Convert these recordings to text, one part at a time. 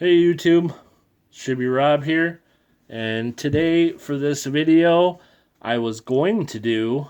Hey YouTube, Shibby Rob here, and today for this video, I was going to do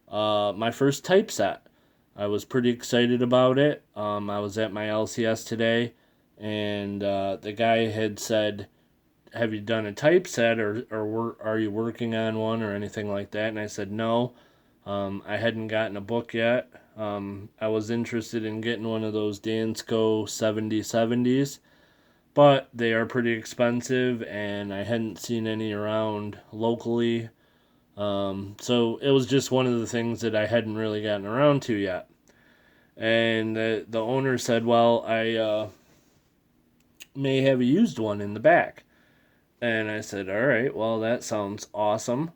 my first typeset. I was pretty excited about it. I was at my LCS today, and the guy had said, "Have you done a typeset, or are you working on one, or anything like that?" And I said, "No, I hadn't gotten a book yet. I was interested in getting one of those Dansko 7070s." But they are pretty expensive, and I hadn't seen any around locally. So it was just one of the things that I hadn't really gotten around to yet. And the owner said, "Well, I may have a used one in the back." And I said, "All right, well, that sounds awesome."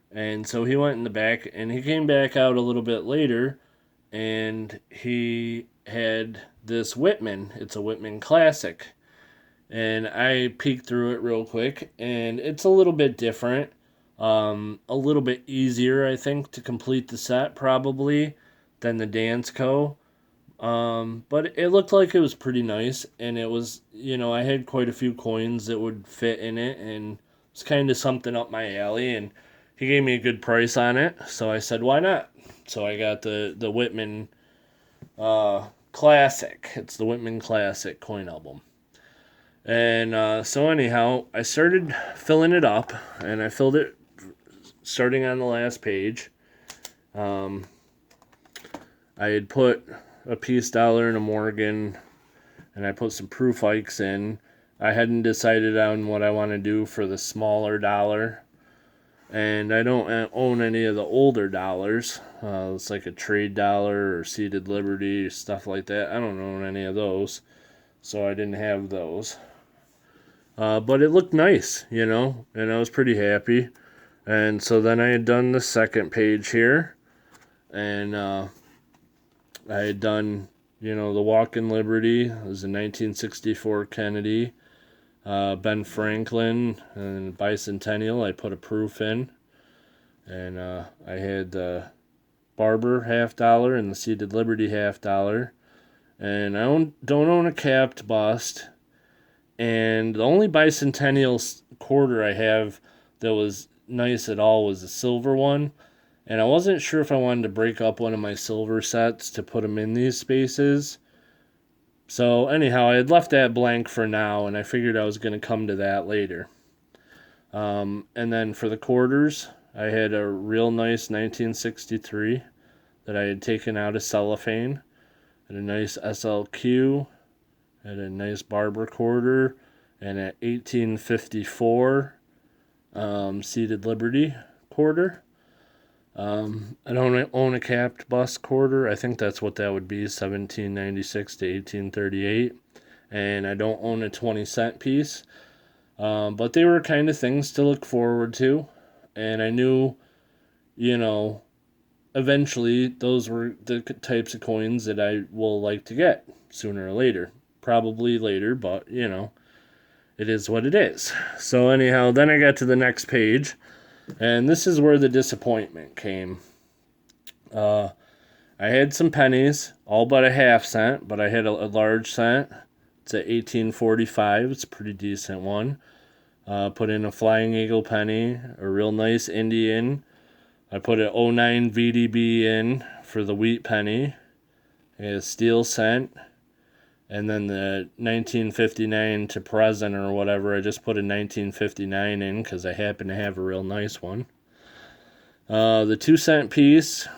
And so he went in the back, and he came back out a little bit later, and he had this Whitman. It's a Whitman Classic. And I peeked through it real quick, and it's a little bit different, a little bit easier, I think, to complete the set probably than the Dansko. But it looked like it was pretty nice, and it was, I had quite a few coins that would fit in it, and it's kind of something up my alley. And he gave me a good price on it, so I said, "Why not?" So I got the Whitman Classic. It's the Whitman Classic coin album. And so anyhow, I started filling it up, and I filled it starting on the last page. Um, I had put a peace dollar and a Morgan, and I put some proof hikes in. I hadn't decided on what I want to do for the smaller dollar, and I don't own any of the older dollars. It's like a trade dollar or seated liberty, stuff like that. I don't own any of those, so I didn't have those. But it looked nice, and I was pretty happy. And so then I had done the second page here, and I had done, the Walk in Liberty. It was a 1964 Kennedy, Ben Franklin, and Bicentennial. I put a proof in, and I had the Barber $50 and the Seated Liberty $50. And don't own a capped bust. And the only bicentennial quarter I have that was nice at all was a silver one. And I wasn't sure if I wanted to break up one of my silver sets to put them in these spaces. So anyhow, I had left that blank for now, and I figured I was going to come to that later. And then for the quarters, I had a real nice 1963 that I had taken out of cellophane, and a nice SLQ, had a nice Barber quarter, and an 1854 Seated Liberty quarter. I don't own a capped bust quarter. I think that's what that would be, 1796 to 1838. And I don't own a 20-cent piece. But they were kind of things to look forward to. And I knew, eventually those were the types of coins that I will like to get sooner or later. Probably later, but it is what it is. So anyhow, then I got to the next page, and this is where the disappointment came. I had some pennies, all but a half cent, but I had a large cent. It's a 1845. It's a pretty decent one. Put in a Flying Eagle penny, a real nice Indian. I put an '09 VDB in for the wheat penny, a steel cent. And then the 1959 to present or whatever, I just put a 1959 in because I happen to have a real nice one. The 2-cent piece,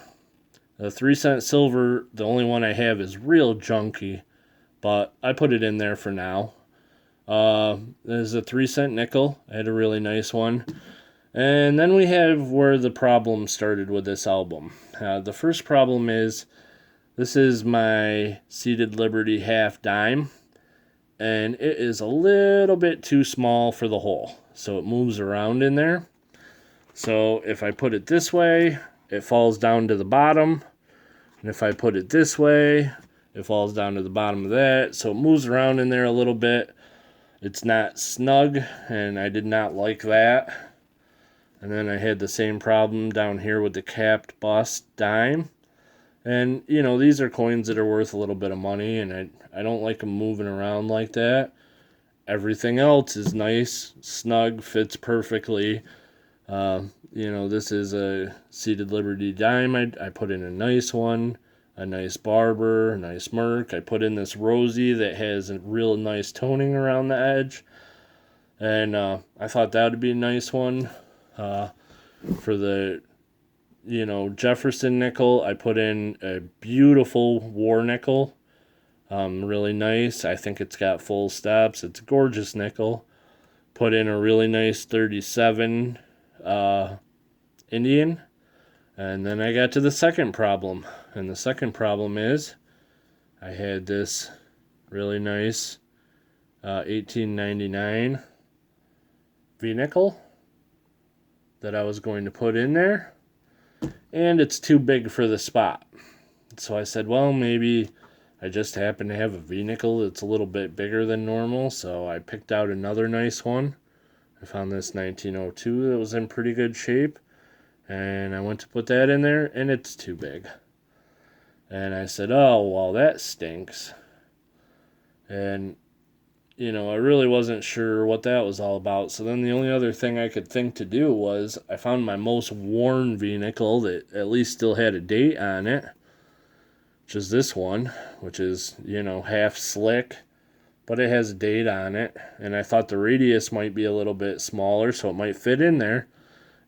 the 3-cent silver, the only one I have is real junky, but I put it in there for now. There's a 3-cent nickel. I had a really nice one. And then we have where the problem started with this album. The first problem is, this is my Seated Liberty half dime, and it is a little bit too small for the hole, so it moves around in there. So if I put it this way, it falls down to the bottom, and if I put it this way, it falls down to the bottom of that, so it moves around in there a little bit. It's not snug, and I did not like that. And then I had the same problem down here with the capped bust dime. And, these are coins that are worth a little bit of money, and I don't like them moving around like that. everything else is nice, snug, fits perfectly. This is a Seated Liberty dime. I put in a nice one, a nice Barber, a nice Merc. I put in this Rosie that has a real nice toning around the edge. And I thought that would be a nice one. For the, Jefferson nickel, I put in a beautiful war nickel. Really nice. I think it's got full steps. It's a gorgeous nickel. Put in a really nice 37 Indian. And then I got to the second problem. And the second problem is I had this really nice 1899 V-nickel that I was going to put in there. And it's too big for the spot. So I said, well, maybe I just happen to have a V-nickel that's a little bit bigger than normal. So I picked out another nice one. I found this 1902 that was in pretty good shape. And I went to put that in there, and it's too big. And I said, oh, well, that stinks. And, I really wasn't sure what that was all about. So then the only other thing I could think to do was I found my most worn V-nickel that at least still had a date on it, which is this one, which is, half slick, but it has a date on it. And I thought the radius might be a little bit smaller, so it might fit in there.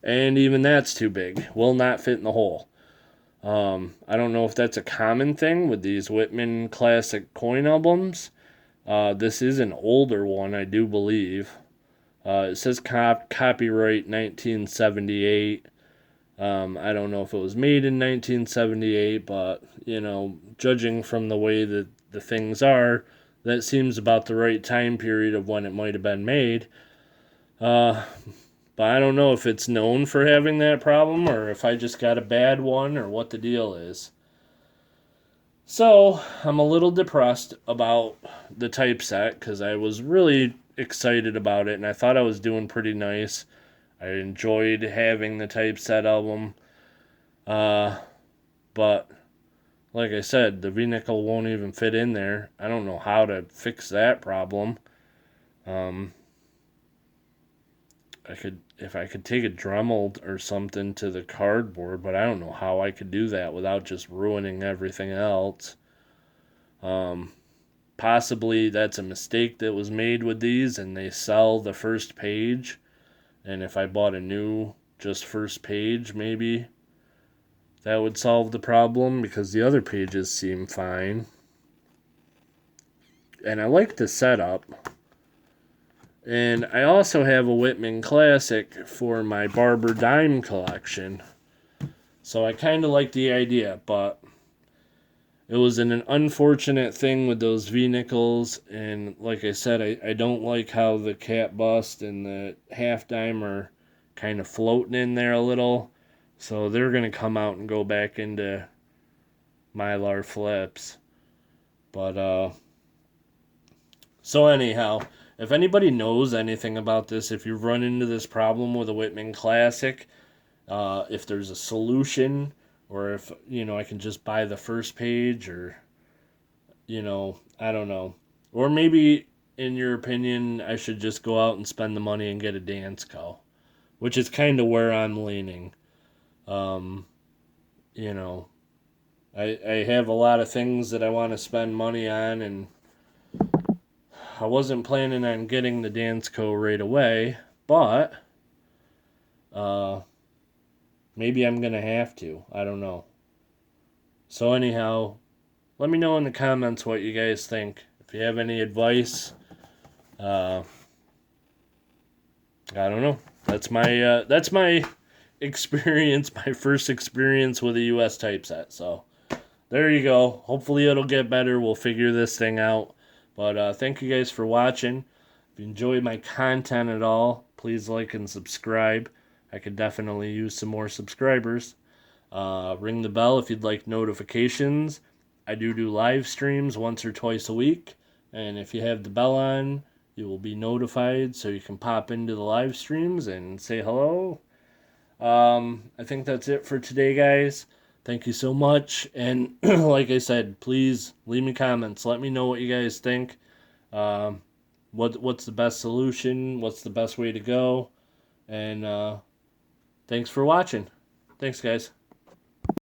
And even that's too big. Will not fit in the hole. I don't know if that's a common thing with these Whitman classic coin albums. This is an older one, I do believe. It says copyright 1978. I don't know if it was made in 1978, but, judging from the way that the things are, that seems about the right time period of when it might have been made. But I don't know if it's known for having that problem or if I just got a bad one or what the deal is. So I'm a little depressed about the typeset because I was really excited about it and I thought I was doing pretty nice. I enjoyed having the typeset album. But like I said, the V-nickel won't even fit in there. I don't know how to fix that problem. If I could take a Dremel or something to the cardboard, but I don't know how I could do that without just ruining everything else. Possibly that's a mistake that was made with these and they sell the first page. And if I bought a new just first page, maybe that would solve the problem because the other pages seem fine. And I like the setup. And I also have a Whitman Classic for my Barber Dime collection. So I kind of like the idea, but it was an unfortunate thing with those V-nickels. And like I said, I don't like how the cap bust and the half dime are kind of floating in there a little. So they're going to come out and go back into Mylar flips. But, so anyhow, if anybody knows anything about this, if you've run into this problem with a Whitman Classic, if there's a solution, or if, I can just buy the first page, or, I don't know. Or maybe, in your opinion, I should just go out and spend the money and get a Dansko, which is kind of where I'm leaning. I have a lot of things that I want to spend money on, and I wasn't planning on getting the Dansko right away, but maybe I'm going to have to. I don't know. So anyhow, let me know in the comments what you guys think. If you have any advice, I don't know. That's my experience, my first experience with a US typeset. So there you go. Hopefully it'll get better. We'll figure this thing out. But thank you guys for watching. If you enjoyed my content at all, please like and subscribe. I could definitely use some more subscribers. Ring the bell if you'd like notifications. I do live streams once or twice a week. And if you have the bell on, you will be notified so you can pop into the live streams and say hello. I think that's it for today, guys. Thank you so much. And like I said, please leave me comments. Let me know what you guys think. what's the best solution, what's the best way to go. And thanks for watching. Thanks, guys.